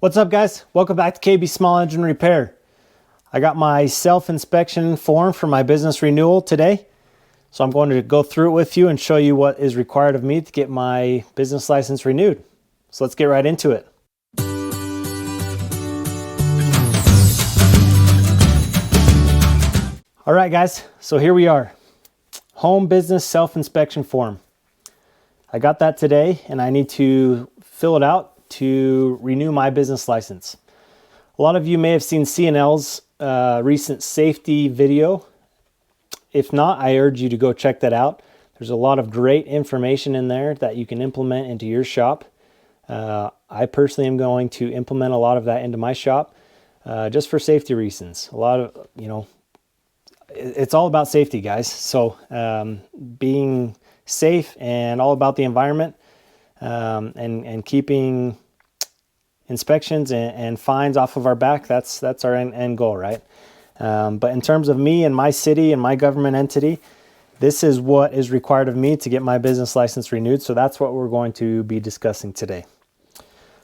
What's up, guys? Welcome back to KB Small Engine Repair. I got my self-inspection form for my business renewal today. So I'm going to go through it with you and show you what is required of me to get my business license renewed. So let's get right into it. All right, guys, so here we are. Home business self-inspection form. I got that today and I need to fill it out to renew my business license. A lot of you may have seen CNL's recent safety video. If not, I urge you to go check that out. There's a lot of great information in there that you can implement into your shop. I personally am going to implement a lot of that into my shop just for safety reasons. A lot of, it's all about safety, guys. So being safe and all about the environment and keeping inspections and fines off of our back, that's our end goal, right? But in terms of me and my city and my government entity, this is what is required of me to get my business license renewed. So that's what we're going to be discussing today.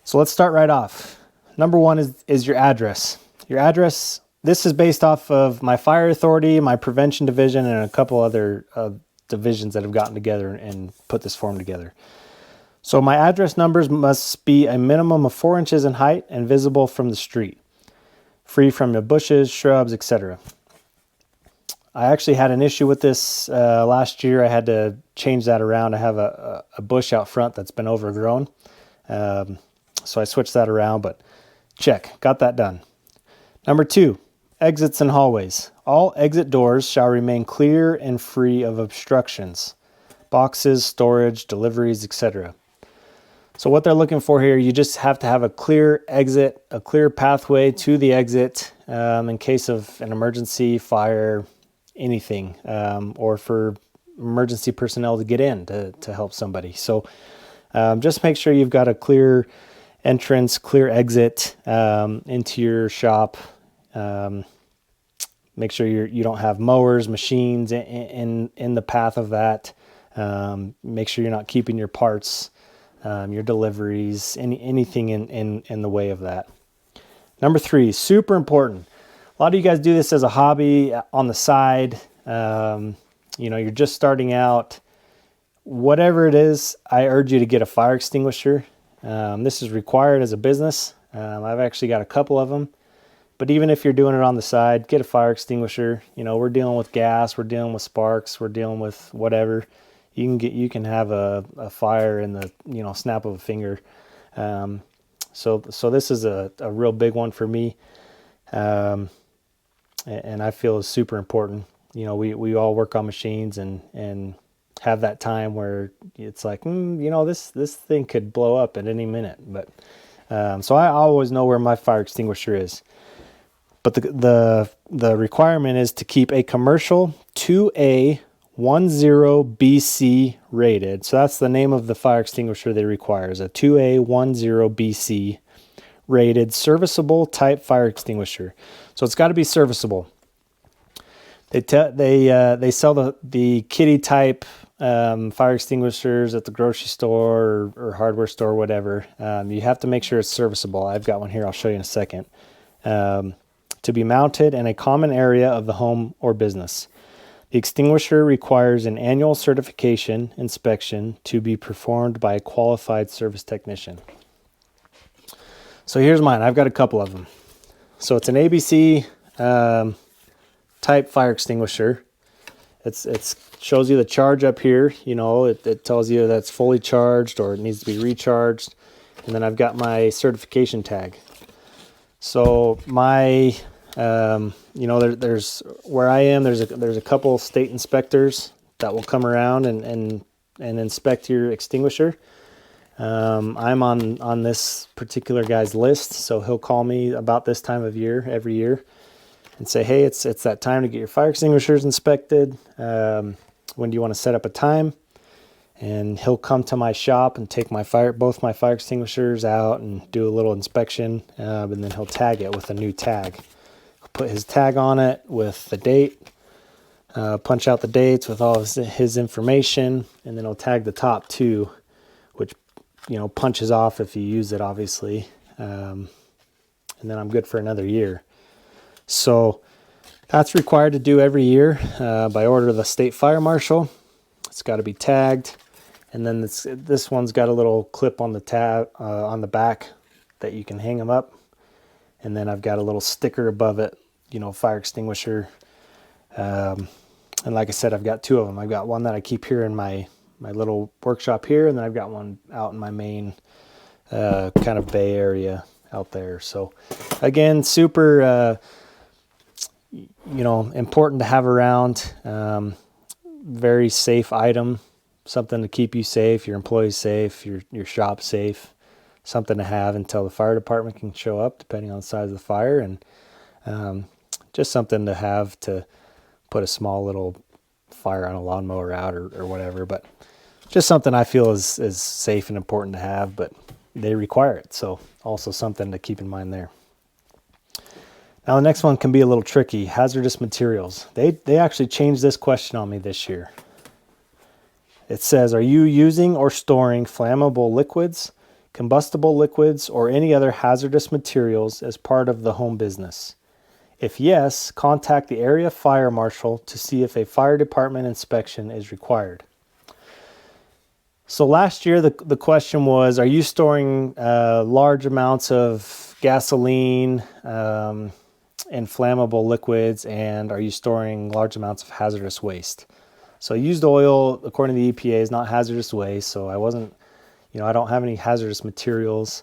So let's start right off. Number one is your address. Your address, this is based off of my fire authority, my prevention division, and a couple other divisions that have gotten together and put this form together. So my address numbers must be a minimum of 4 inches in height and visible from the street, free from the bushes, shrubs, etc. I actually had an issue with this last year. I had to change that around. I have a bush out front that's been overgrown. So I switched that around, but check, got that done. Number 2, exits and hallways. All exit doors shall remain clear and free of obstructions, boxes, storage, deliveries, etc. So what they're looking for here, you just have to have a clear exit, a clear pathway to the exit in case of an emergency, fire, anything, or for emergency personnel to get in to help somebody. So just make sure you've got a clear entrance, clear exit into your shop. Make sure you don't have mowers, machines in the path of that. Make sure you're not keeping your parts, your deliveries, anything in the way of that. Number 3, super important. A lot of you guys do this as a hobby on the side. You're just starting out. Whatever it is, I urge you to get a fire extinguisher. This is required as a business. I've actually got a couple of them. But even if you're doing it on the side, get a fire extinguisher. We're dealing with gas, we're dealing with sparks, we're dealing with whatever. You can have a fire in the snap of a finger. So this is a real big one for me, and I feel is super important. We all work on machines and have that time where it's like this thing could blow up at any minute. But so I always know where my fire extinguisher is. But the requirement is to keep a commercial 2A 10BC rated. So that's the name of the fire extinguisher they require, is a 2A 10BC rated serviceable type fire extinguisher. So it's got to be serviceable. They sell the kitty type fire extinguishers at the grocery store or hardware store, whatever. You have to make sure it's serviceable. I've got one here. I'll show you in a second. To be mounted in a common area of the home or business. The extinguisher requires an annual certification inspection to be performed by a qualified service technician. So here's mine. I've got a couple of them. So it's an ABC type fire extinguisher. It shows you the charge up here. It tells you that it's fully charged or it needs to be recharged. And then I've got my certification tag. So my there's where I am, there's a couple state inspectors that will come around and inspect your extinguisher. I'm on this particular guy's list, so he'll call me about this time of year every year and say, hey, it's that time to get your fire extinguishers inspected. When do you want to set up a time? And he'll come to my shop and take both my fire extinguishers out and do a little inspection, and then he'll tag it with a new tag. Put his tag on it with the date, punch out the dates with all of his information, and then he'll tag the top too, which punches off if you use it, obviously. and then I'm good for another year. So that's required to do every year by order of the state fire marshal. It's got to be tagged, and then this one's got a little clip on the tab on the back that you can hang them up, and then I've got a little sticker above it, you know, fire extinguisher. And like I said, I've got two of them. I've got one that I keep here in my little workshop here, and then I've got one out in my main kind of bay area out there. So again, super you know, important to have around. Very safe item, something to keep you safe, your employees safe, your shop safe, something to have until the fire department can show up, depending on the size of the fire, and just something to have to put a small little fire on a lawnmower out or whatever. But just something I feel is safe and important to have, but they require it, so also something to keep in mind there. Now the next one can be a little tricky. Hazardous materials. They actually changed this question on me this year. It says, are you using or storing flammable liquids, combustible liquids, or any other hazardous materials as part of the home business? If yes, contact the area fire marshal to see if a fire department inspection is required. So last year the question was, are you storing large amounts of gasoline, and flammable liquids, and are you storing large amounts of hazardous waste? So used oil, according to the EPA, is not hazardous waste, so I wasn't, you know, I don't have any hazardous materials,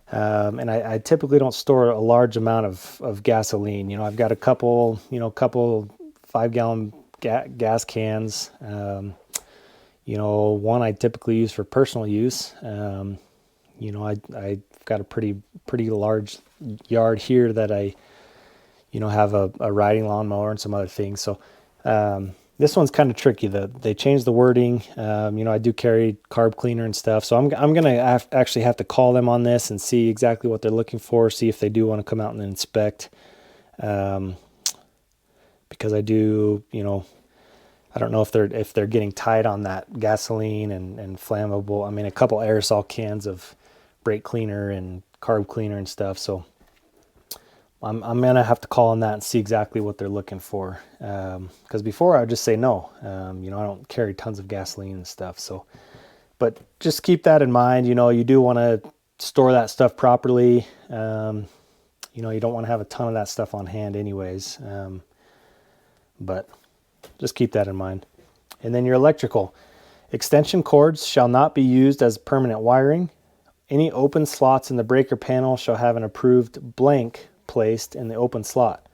and I typically don't store a large amount of gasoline. You know, I've got a couple 5-gallon gas cans, you know, one I typically use for personal use. You know, I've got a pretty large yard here that I, you know, have a riding lawnmower and some other things. So this one's kind of tricky. They changed the wording. You know, I do carry carb cleaner and stuff, so I'm gonna actually have to call them on this and see exactly what they're looking for. See if they do want to come out and inspect. Because I do, you know, I don't know if they're getting tight on that gasoline and flammable. I mean, a couple aerosol cans of brake cleaner and carb cleaner and stuff. So I'm gonna have to call on that and see exactly what they're looking for. Because before I would just say no. You know, I don't carry tons of gasoline and stuff. So, but just keep that in mind. You know, you do want to store that stuff properly. You know, you don't want to have a ton of that stuff on hand, anyways. But just keep that in mind. And then your electrical extension cords shall not be used as permanent wiring. Any open slots in the breaker panel shall have an approved blank placed in the open slot.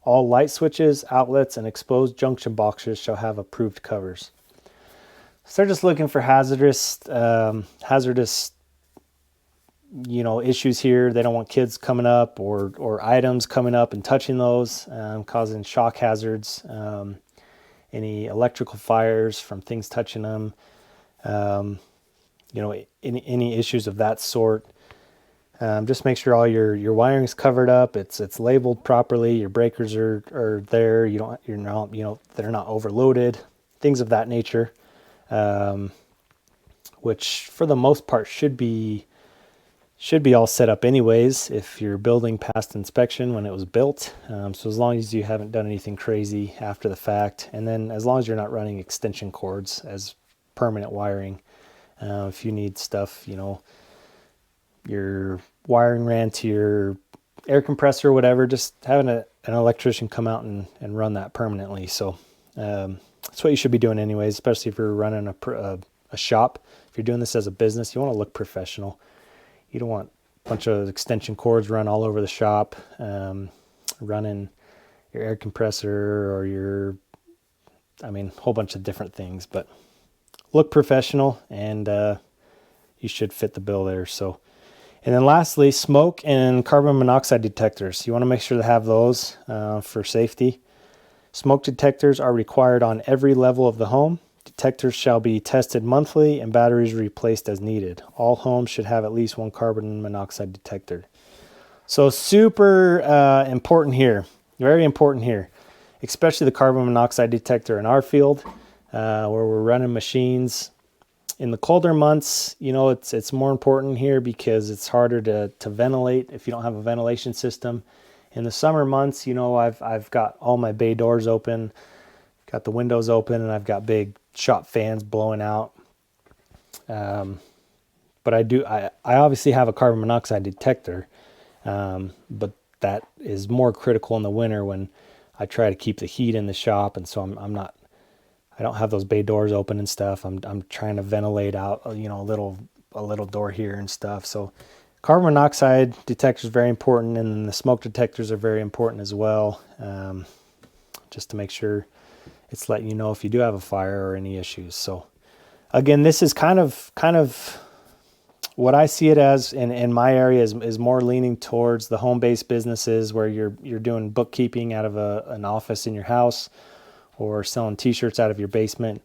All light switches, outlets, and exposed junction boxes shall have approved covers. So they're just looking for hazardous, you know, issues here. They don't want kids coming up or items coming up and touching those, causing shock hazards. Any electrical fires from things touching them. You know, any issues of that sort. Just make sure all your wiring is covered up. It's labeled properly. Your breakers are there. You're not, you know, they're not overloaded. Things of that nature, which for the most part should be all set up anyways if your building passed inspection when it was built. So as long as you haven't done anything crazy after the fact, and then as long as you're not running extension cords as permanent wiring, if you need stuff, you know, your wiring ran to your air compressor or whatever, just having an electrician come out and run that permanently. So that's what you should be doing anyways, especially if you're running a shop. If you're doing this as a business, you want to look professional. You don't want a bunch of extension cords run all over the shop, running your air compressor or a whole bunch of different things. But look professional, and you should fit the bill there. So, and then lastly, smoke and carbon monoxide detectors. You want to make sure to have those for safety. Smoke detectors are required on every level of the home. Detectors shall be tested monthly and batteries replaced as needed. All homes should have at least one carbon monoxide detector. So super important here, very important here, especially the carbon monoxide detector in our field where we're running machines, In the colder months, you know, it's more important here because it's harder to ventilate if you don't have a ventilation system. In the summer months, you know, I've got all my bay doors open, got the windows open, and I've got big shop fans blowing out. But I obviously have a carbon monoxide detector, but that is more critical in the winter when I try to keep the heat in the shop, and so I don't have those bay doors open and stuff. I'm trying to ventilate out, you know, a little door here and stuff. So carbon monoxide detectors are very important, and then the smoke detectors are very important as well, just to make sure it's letting you know if you do have a fire or any issues. So again, this is kind of what I see it as in my area is more leaning towards the home-based businesses where you're doing bookkeeping out of an office in your house, or selling t-shirts out of your basement.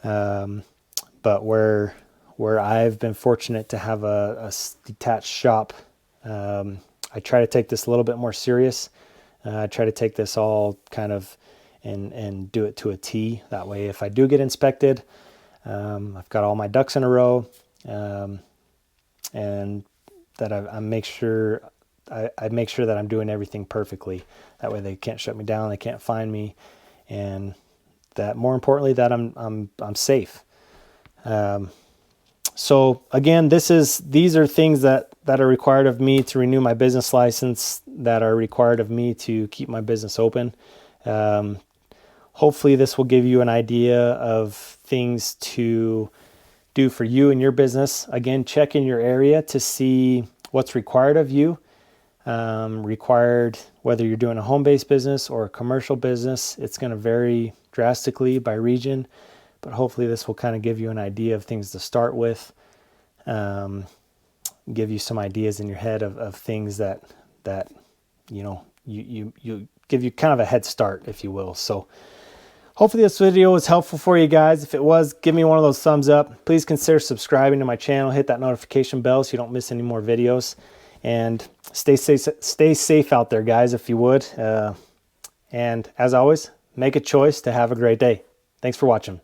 But where I've been fortunate to have a detached shop, I try to take this a little bit more serious. I try to take this all kind of and do it to a T. That way, if I do get inspected, I've got all my ducks in a row, and that I make sure that I'm doing everything perfectly. That way, they can't shut me down, they can't find me, and that more importantly, that I'm safe. So again, these are things that are required of me to renew my business license, that are required of me to keep my business open. Hopefully this will give you an idea of things to do for you and your business. Again, check in your area to see what's required of you. Required whether you're doing a home-based business or a commercial business. It's going to vary drastically by region, but hopefully this will kind of give you an idea of things to start with, give you some ideas in your head of things that you know, you give you kind of a head start, if you will. So hopefully this video was helpful for you guys. If it was, give me one of those thumbs up. Please consider subscribing to my channel. Hit that notification bell so you don't miss any more videos. And stay safe out there, guys, if you would. And as always, make a choice to have a great day. Thanks for watching.